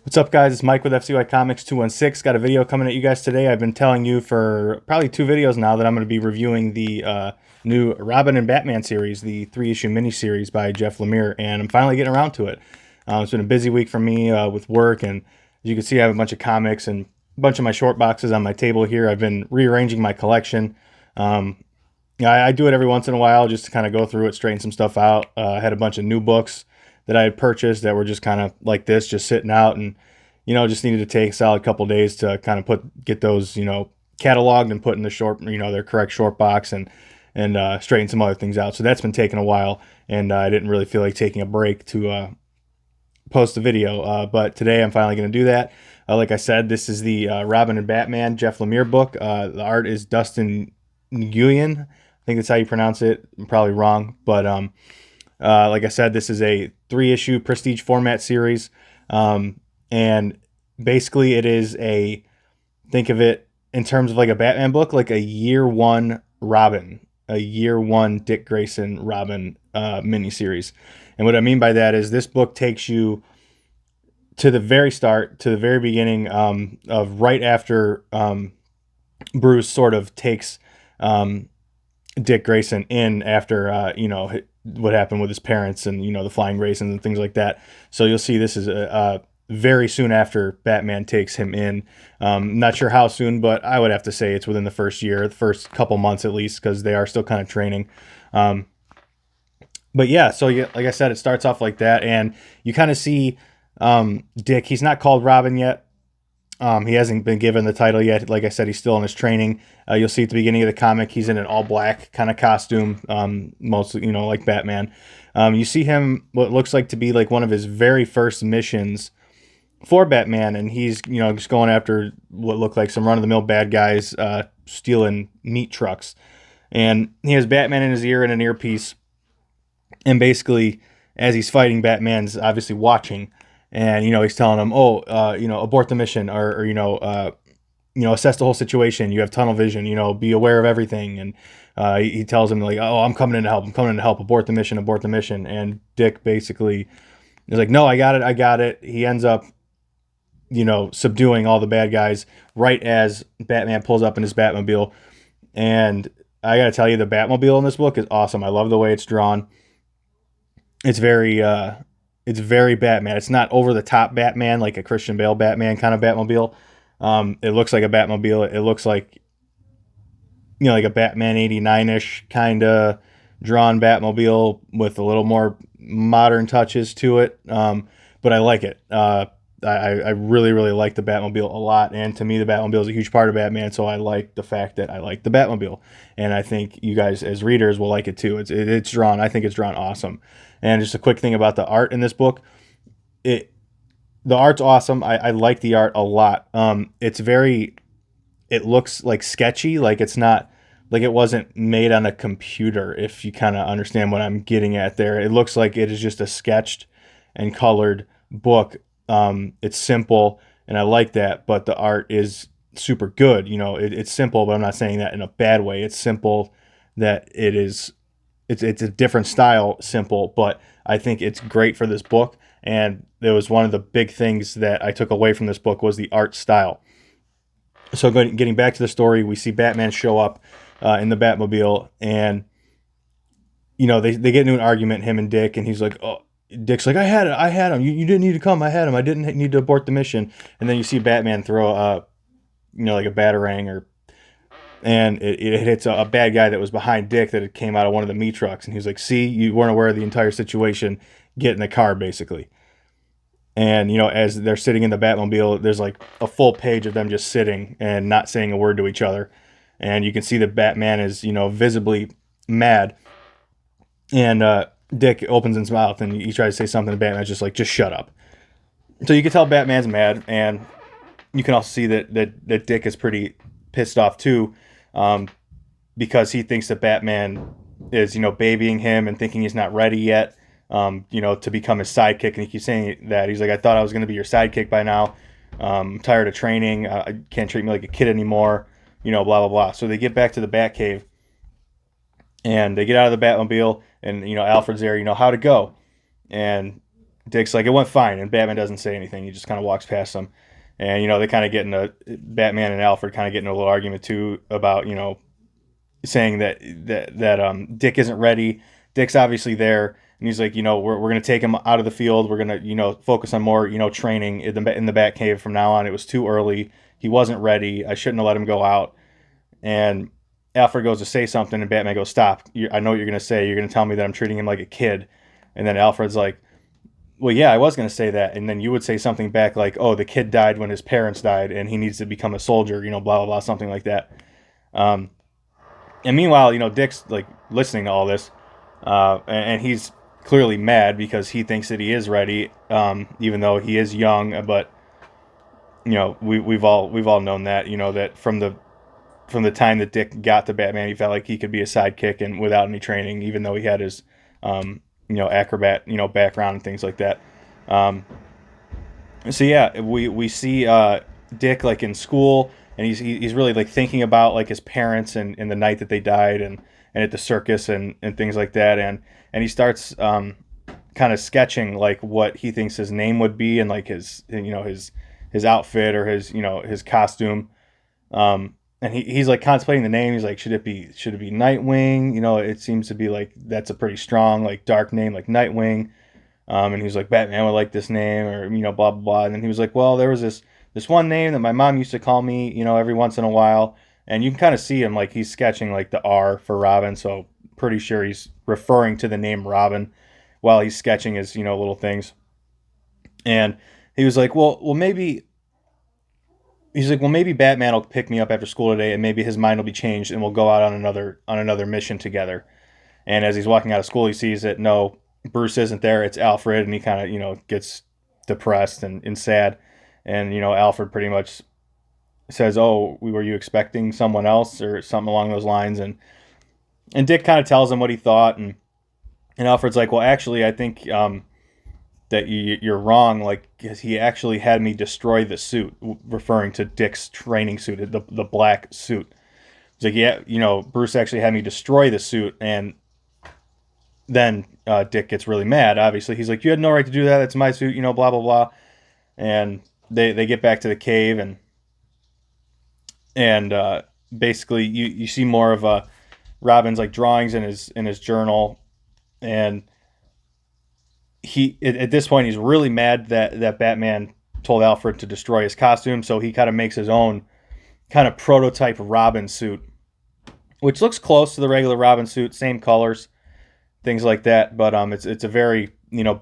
What's up, guys? It's Mike with FCY Comics 216. Got a video coming at you guys today. I've been telling you for probably 2 videos now that I'm going to be reviewing the new Robin and Batman series, the 3-issue miniseries by Jeff Lemire, and I'm finally getting around to it. It's been a busy week for me with work, and as you can see, I have a bunch of comics and a bunch of my short boxes on my table here. I've been rearranging my collection. I do it every once in a while just to kind of go through it, straighten some stuff out. I had a bunch of new books that I had purchased that were just kind of like this, just sitting out, and just needed to take a solid couple days to kind of get those cataloged and put in the short, their correct short box, and straighten some other things out. So that's been taking a while, and I didn't really feel like taking a break to post the video, but today I'm finally going to do that. Like I said, this is the Robin and Batman Jeff Lemire book. The art is Dustin Nguyen. I think that's how you pronounce it. I'm probably wrong, but like I said, this is a 3-issue prestige format series, and basically it is think of it in terms of like a Batman book, like a year one Robin, a year one Dick Grayson Robin miniseries. And what I mean by that is this book takes you to the very start, to the very beginning of right after Bruce sort of takes Dick Grayson in after what happened with his parents and the flying raisins and things like that. So you'll see this is a very soon after Batman takes him in. Not sure how soon, but I would have to say it's within the first year, the first couple months at least, because they are still kind of training. But yeah, so like I said, it starts off like that, and you kind of see Dick. He's not called Robin yet. He hasn't been given the title yet. Like I said, he's still in his training. You'll see at the beginning of the comic, he's in an all-black kind of costume, mostly, like Batman. You see him, what looks like to be like one of his very first missions for Batman, and he's, just going after what look like some run-of-the-mill bad guys stealing meat trucks. And he has Batman in his ear and an earpiece, and basically, as he's fighting, Batman's obviously watching. And, he's telling him, abort the mission, or assess the whole situation. You have tunnel vision, be aware of everything. And he tells him, like, oh, I'm coming in to help, abort the mission. And Dick basically is like, no, I got it. He ends up, subduing all the bad guys right as Batman pulls up in his Batmobile. And I got to tell you, the Batmobile in this book is awesome. I love the way it's drawn. It's very Batman. It's not over the top Batman, like a Christian Bale Batman kind of Batmobile. It looks like a Batmobile. It looks like, like a Batman 89-ish kind of drawn Batmobile with a little more modern touches to it. But I like it. I really, really like the Batmobile a lot. And to me, the Batmobile is a huge part of Batman. So I like the fact that I like the Batmobile. And I think you guys as readers will like it too. It's drawn. I think it's drawn awesome. And just a quick thing about the art in this book. The art's awesome. I like the art a lot. It looks like sketchy. Like it's not, like it wasn't made on a computer, if you kind of understand what I'm getting at there. It looks like it is just a sketched and colored book. It's simple, and I like that, but the art is super good. It's simple, but I'm not saying that in a bad way. It's simple that it's a different style, simple, but I think it's great for this book. And there was one of the big things that I took away from this book was the art style. So getting back to the story, we see Batman show up in the Batmobile, and they get into an argument, him and Dick, and he's like, oh, Dick's like, I had him. You didn't need to come. I had him. I didn't need to abort the mission. And then you see Batman throw like a batarang, and it hits a bad guy that was behind Dick that had came out of one of the meat trucks. And he's like, see, you weren't aware of the entire situation. Get in the car, basically. And, as they're sitting in the Batmobile, there's like a full page of them just sitting and not saying a word to each other. And you can see that Batman is, visibly mad. And Dick opens his mouth and he tries to say something, and Batman's just like, just shut up. So you can tell Batman's mad, and you can also see that Dick is pretty pissed off too, because he thinks that Batman is, babying him and thinking he's not ready yet, to become his sidekick. And he keeps saying that. He's like, I thought I was going to be your sidekick by now. I'm tired of training. I can't treat me like a kid anymore, blah, blah, blah. So they get back to the Batcave, and they get out of the Batmobile, and, Alfred's there, how'd it go? And Dick's like, it went fine, and Batman doesn't say anything. He just kind of walks past them, and they kind of get in a Batman and Alfred kind of get in a little argument too about saying that Dick isn't ready. Dick's obviously there, and he's like, we're gonna take him out of the field. We're gonna focus on more training in the Batcave from now on. It was too early. He wasn't ready. I shouldn't have let him go out. And Alfred goes to say something, and Batman goes, "Stop! I know what you're gonna say. You're gonna tell me that I'm treating him like a kid." And then Alfred's like, "Well, yeah, I was gonna say that." And then you would say something back like, "Oh, the kid died when his parents died, and he needs to become a soldier." Blah blah blah, something like that. Um, and meanwhile, Dick's like listening to all this, and he's clearly mad because he thinks that he is ready, even though he is young. But we've all known that that from the time that Dick got to Batman, he felt like he could be a sidekick and without any training, even though he had his acrobat background and things like that. So yeah, we see Dick like in school, and he's really like thinking about like his parents and the night that they died, and at the circus and things like that, and he starts kind of sketching like what he thinks his name would be, and like his outfit or his costume. And he's like contemplating the name. He's like, should it be Nightwing? It seems to be like that's a pretty strong like dark name like Nightwing. And he's like, Batman would like this name, or blah blah blah. And then he was like, well, there was this one name that my mom used to call me, every once in a while. And you can kind of see him like he's sketching like the R for Robin. So pretty sure he's referring to the name Robin while he's sketching his little things. And he was like, well maybe. He's like, well, maybe Batman will pick me up after school today, and maybe his mind will be changed, and we'll go out on another mission together. And as he's walking out of school, he sees that no, Bruce isn't there. It's Alfred, and he kind of gets depressed and sad. And Alfred pretty much says, "Oh, were you expecting someone else or something along those lines?" And Dick kind of tells him what he thought, and Alfred's like, "Well, actually, I think that you're wrong, like, because he actually had me destroy the suit," referring to Dick's training suit, the black suit. He's like, yeah, Bruce actually had me destroy the suit. And then Dick gets really mad, obviously. He's like, you had no right to do that. It's my suit, blah, blah, blah. And they get back to the cave, and basically you see more of Robin's like drawings in his journal. And he at this point he's really mad that Batman told Alfred to destroy his costume, so he kind of makes his own kind of prototype Robin suit, which looks close to the regular Robin suit, same colors, things like that, but it's a very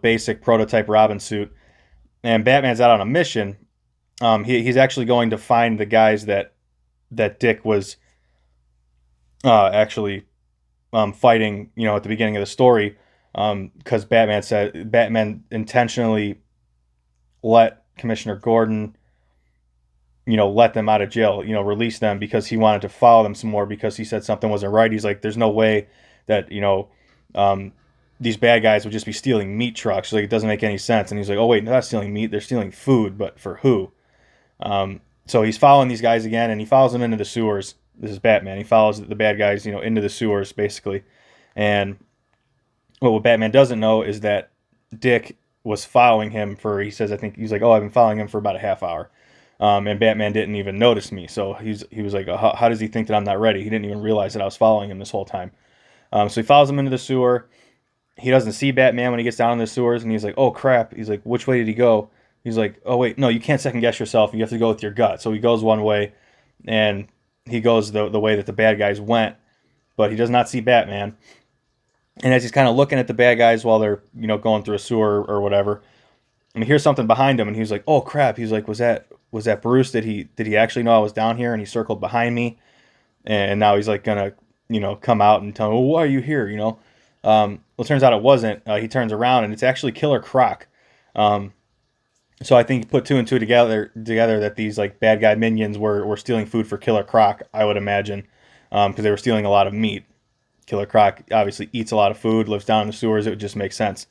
basic prototype Robin suit. And Batman's out on a mission. He's actually going to find the guys that Dick was actually fighting at the beginning of the story. Because Batman intentionally let Commissioner Gordon, let them out of jail, release them because he wanted to follow them some more because he said something wasn't right. He's like, there's no way that, these bad guys would just be stealing meat trucks. Like, it doesn't make any sense. And he's like, oh, wait, they're not stealing meat. They're stealing food, but for who? So he's following these guys again, and he follows them into the sewers. This is Batman. He follows the bad guys, into the sewers, basically. And what Batman doesn't know is that Dick was following him he says, I think he's like, oh, I've been following him for about a half hour. And Batman didn't even notice me. So he was like, how does he think that I'm not ready? He didn't even realize that I was following him this whole time. So he follows him into the sewer. He doesn't see Batman when he gets down in the sewers, and he's like, oh, crap. He's like, which way did he go? He's like, oh, wait, no, you can't second guess yourself. You have to go with your gut. So he goes one way, and he goes the way that the bad guys went, but he does not see Batman. And as he's kind of looking at the bad guys while they're, going through a sewer or whatever, and he hears something behind him, and he's like, oh, crap. He's like, was that Bruce? Did he actually know I was down here? And he circled behind me, and now he's like going to, come out and tell me, well, why are you here? Well, it turns out it wasn't. He turns around, and it's actually Killer Croc. So I think he put two and two together that these like bad guy minions were stealing food for Killer Croc, I would imagine, because they were stealing a lot of meat. Killer Croc obviously eats a lot of food, lives down in the sewers. It would just make sense.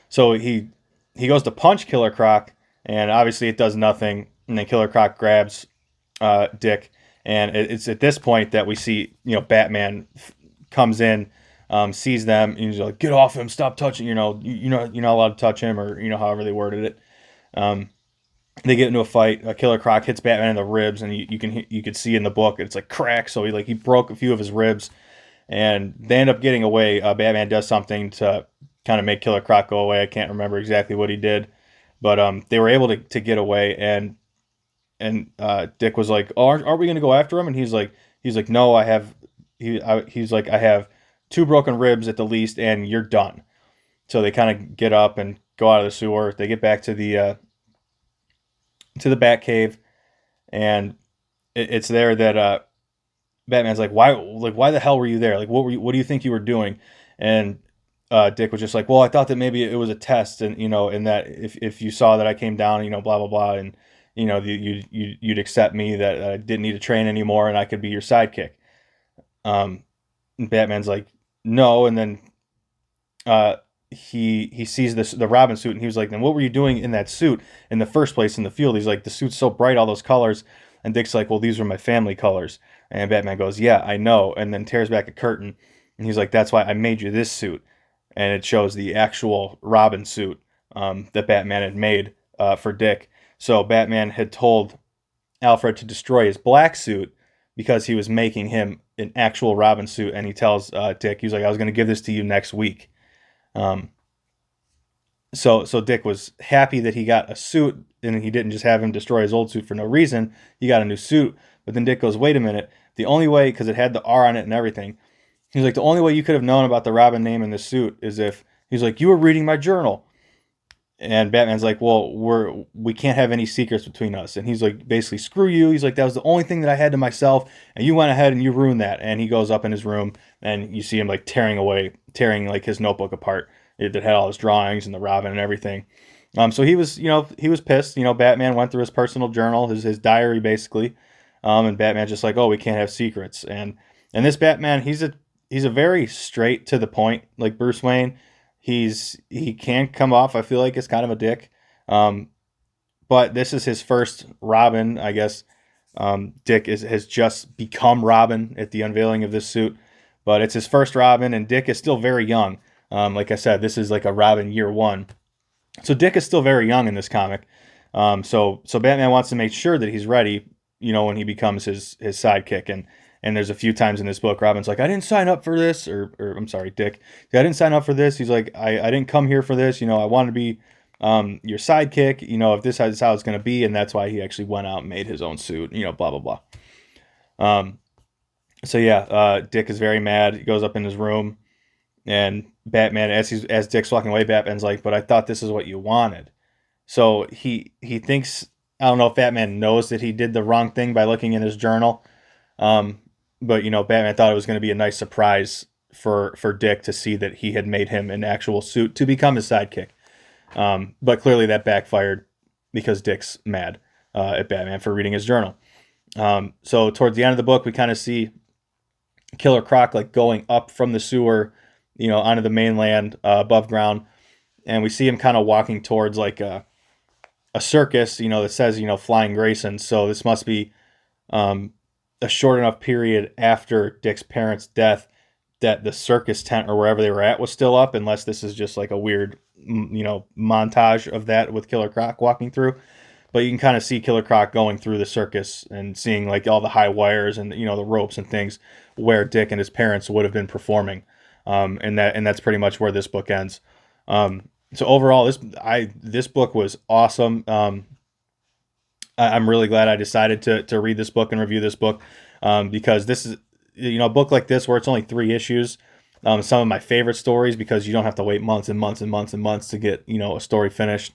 So he goes to punch Killer Croc, and obviously it does nothing. And then Killer Croc grabs Dick, and it's at this point that we see Batman comes in sees them, and he's like, "Get off him! Stop touching! You're not allowed to touch him," or however they worded it. Um, they get into a fight. Killer Croc hits Batman in the ribs, and you could see in the book it's like crack. So he broke a few of his ribs, and they end up getting away. Batman does something to kind of make Killer Croc go away. I can't remember exactly what he did, but they were able to get away. And Dick was like, "Oh, aren't we going to go after him?" And he's like, "No, I have." He's like, "I have two broken ribs at the least, and you're done." So they kind of get up and go out of the sewer. They get back to the Batcave, and it's there that Batman's like, why the hell were you there? Like, what do you think you were doing? And Dick was just like, well, I thought that maybe it was a test, and that if you saw that I came down, blah blah blah, and you'd accept me, that I didn't need to train anymore, and I could be your sidekick. And Batman's like, no, and then uh, he sees the Robin suit, and he was like, then what were you doing in that suit in the first place in the field? He's like, the suit's so bright, all those colors. And Dick's like, well, these were my family colors. And Batman goes, yeah, I know. And then tears back a curtain, and he's like, that's why I made you this suit. And it shows the actual Robin suit that Batman had made for Dick. So Batman had told Alfred to destroy his black suit because he was making him an actual Robin suit. And he tells Dick, he's like, I was going to give this to you next week. Um, so Dick was happy that he got a suit, and he didn't just have him destroy his old suit for no reason. He got a new suit. But then Dick goes, wait a minute. The only way, because it had the R on it and everything, he's like, the only way you could have known about the Robin name in the suit is if, he's like, you were reading my journal. And Batman's like, well, we can't have any secrets between us. And he's like, basically, screw you. He's like, that was the only thing that I had to myself, and you went ahead and you ruined that. And he goes up in his room, and you see him like tearing like his notebook apart. It had all his drawings and the Robin and everything. So he was pissed. Batman went through his personal journal, his diary basically. And Batman's just like, oh, we can't have secrets. And this Batman, he's a very straight to the point, like Bruce Wayne. He can come off, I feel like, as kind of a dick. But this is his first Robin, I guess. Dick has just become Robin at the unveiling of this suit, but it's his first Robin, and Dick is still very young. Like I said, this is like a Robin year one, so Dick is still very young in this comic. So Batman wants to make sure that he's ready, when he becomes his sidekick. And there's a few times in this book, Robin's like, I didn't sign up for this, or I'm sorry, Dick, I didn't sign up for this. He's like, I didn't come here for this. I want to be your sidekick. If this is how it's going to be, and that's why he actually went out and made his own suit. Blah blah blah. So yeah, Dick is very mad. He goes up in his room, and Batman, as Dick's walking away, Batman's like, but I thought this is what you wanted. So he thinks, I don't know if Batman knows that he did the wrong thing by looking in his journal. But Batman thought it was going to be a nice surprise for Dick to see that he had made him an actual suit to become his sidekick. But clearly that backfired because Dick's mad at Batman for reading his journal. So towards the end of the book, we kind of see Killer Croc like going up from the sewer, onto the mainland above ground, and we see him kind of walking towards like a circus, that says Flying Grayson. So this must be a short enough period after Dick's parents' death that the circus tent or wherever they were at was still up, unless this is just like a weird montage of that with Killer Croc walking through. But you can kind of see Killer Croc going through the circus and seeing like all the high wires and the ropes and things where Dick and his parents would have been performing. And that's pretty much where this book ends. So overall, this book was awesome. I'm really glad I decided to read this book and review this book, because this is, a book like this where it's only 3 issues. Some of my favorite stories, because you don't have to wait months and months and months and months to get, a story finished.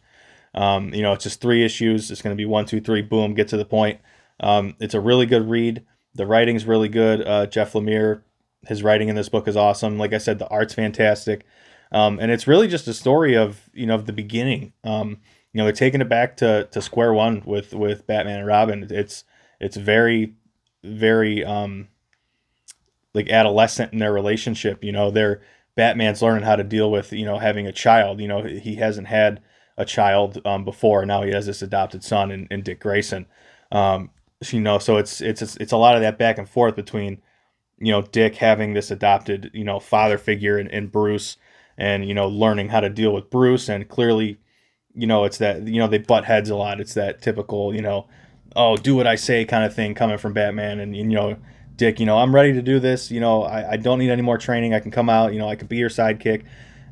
It's just 3 issues. It's going to be 1, 2, 3, boom, get to the point. It's a really good read. The writing's really good. Jeff Lemire, his writing in this book is awesome. Like I said, the art's fantastic. And it's really just a story of, the beginning. They're taking it back to square one with Batman and Robin. It's very, very like adolescent in their relationship. Batman's learning how to deal with having a child. He hasn't had a child before. Now he has this adopted son in Dick Grayson. So it's a lot of that back and forth between Dick having this adopted, father figure in Bruce, and, learning how to deal with Bruce. And clearly, it's that, they butt heads a lot. It's that typical, oh, do what I say kind of thing coming from Batman. And, Dick, I'm ready to do this. I don't need any more training. I can come out, I can be your sidekick.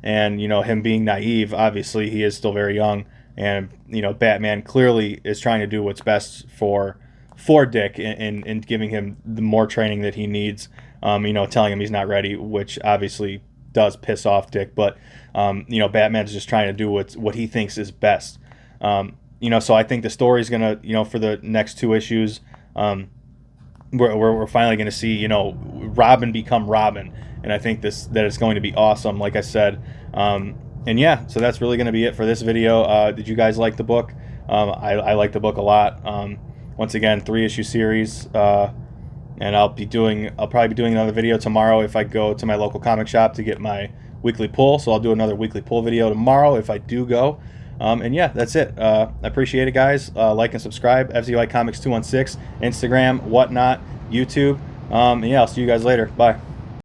And, him being naive, obviously he is still very young. And, Batman clearly is trying to do what's best for Dick, and giving him the more training that he needs, telling him he's not ready, which obviously does piss off Dick. But, Batman's just trying to do what he thinks is best. So I think the story's going to, for the next 2 issues, we're finally going to see, Robin become Robin. And I think that it's going to be awesome, like I said. And yeah, so that's really going to be it for this video. Did you guys like the book? I like the book a lot. Once again, 3-issue series. And I'll probably be doing another video tomorrow if I go to my local comic shop to get my weekly pull. So I'll do another weekly pull video tomorrow if I do go. And yeah, that's it. I appreciate it, guys. Like and subscribe. FZY Comics 216, Instagram, whatnot, YouTube. And yeah, I'll see you guys later. Bye.